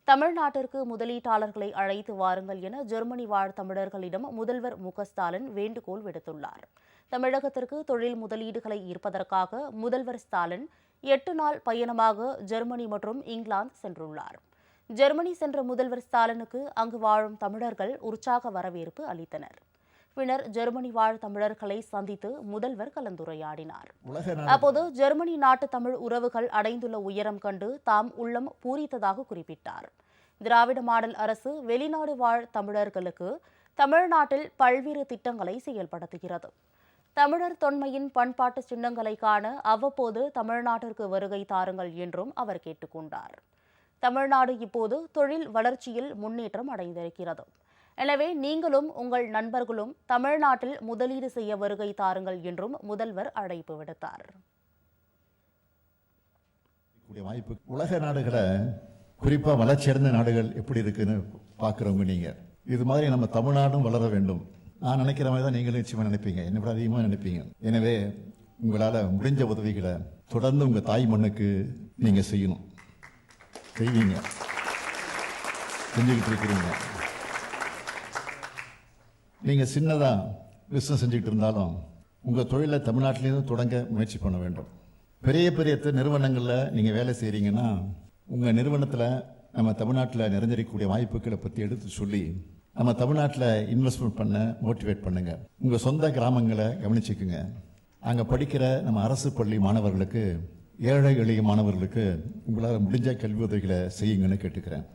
தமிழ்நாட்டிற்கு முதலீட்டாளர்களை அழைத்து வாருங்கள் என ஜெர்மனி வாழ் தமிழர்களிடம் முதல்வர் ஸ்டாலின் வேண்டுகோள் விடுத்துள்ளார். தமிழகத்திற்கு தொழில் முதலீடுகளை ஈர்ப்பதற்காக முதல்வர் ஸ்டாலின் 8 நாள் பயணமாக ஜெர்மனி மற்றும் இங்கிலாந்து சென்றுள்ளார். ஜெர்மனி சென்ற முதல்வர் ஸ்டாலினுக்கு அங்கு வாழும் தமிழர்கள் உற்சாக வரவேற்பு அளித்தனர். பின்னர் ஜெர்மனி வாழ் தமிழர்களை சந்தித்து முதல்வர் கலந்துரையாடினார். அப்போது ஜெர்மனி நாட்டு தமிழ் உறவுகள் அடைந்துள்ள உயரம் கண்டு தாம் உள்ளம் பூரித்ததாக குறிப்பிட்டார். திராவிட மாடல் அரசு வெளிநாடு வாழ் தமிழர்களுக்கு தமிழ்நாட்டில் பல்வேறு திட்டங்களை செயல்படுத்துகிறது. தமிழர் தொன்மையின் பண்பாட்டு சின்னங்களை காண அவ்வப்போது தமிழ்நாட்டிற்கு வருகை தாருங்கள் என்றும் அவர் கேட்டுக்கொண்டார். தமிழ்நாடு இப்போது தொழில் வளர்ச்சியில் முன்னேற்றம் அடைந்திருக்கிறது. எனவே நீங்களும் உங்கள் நண்பர்களும் தமிழ்நாட்டில் முதலீடு செய்ய வருகை தாருங்கள் என்றும் முதல்வர் அழைப்பு விடுத்தார். உலக நாடுகளை குறிப்பா வளர்ச்சியடைந்த நாடுகள் எப்படி இருக்குன்னு பாக்குறவங்க நீங்க. இது மாதிரி நம்ம தமிழ்நாடும் வளர வேண்டும். நான் நினைக்கிற மாதிரி தான் நீங்களும் நிச்சயமா நினைப்பீங்க, என்ன விட அதிகமா நினைப்பீங்க. எனவே உங்களால முடிஞ்ச உதவிகளை தொடர்ந்து உங்க தாய் மண்ணுக்கு நீங்க செய்யணும். செய்வீங்க, செஞ்சுக்கிட்டு இருக்கிறீங்க. நீங்க சின்னதா பிசினஸ் செஞ்சுக்கிட்டு இருந்தாலும் உங்க தொழிலை தமிழ்நாட்டிலேருந்து தொடங்க முயற்சி பண்ண வேண்டும். பெரிய பெரிய நிறுவனங்கள்ல நீங்க வேலை செய்றீங்கன்னா உங்க நிறுவனத்துல நம்ம தமிழ்நாட்டில் நிறைஞ்சிருக்கக்கூடிய வாய்ப்புகளை பத்தி எடுத்து சொல்லி நம்ம தமிழ்நாட்டில் இன்வெஸ்ட்மெண்ட் பண்ண மோட்டிவேட் பண்ணுங்க. உங்க சொந்த கிராமங்களை கவனிச்சுக்குங்க. அங்க படிக்கிற நம்ம அரசு பள்ளி மாணவர்களுக்கு, ஏழை எளிய மாணவர்களுக்கு உங்களால் முடிஞ்ச கல்வி உதவிகளை செய்யுங்கன்னு கேட்டுக்கிறேன்.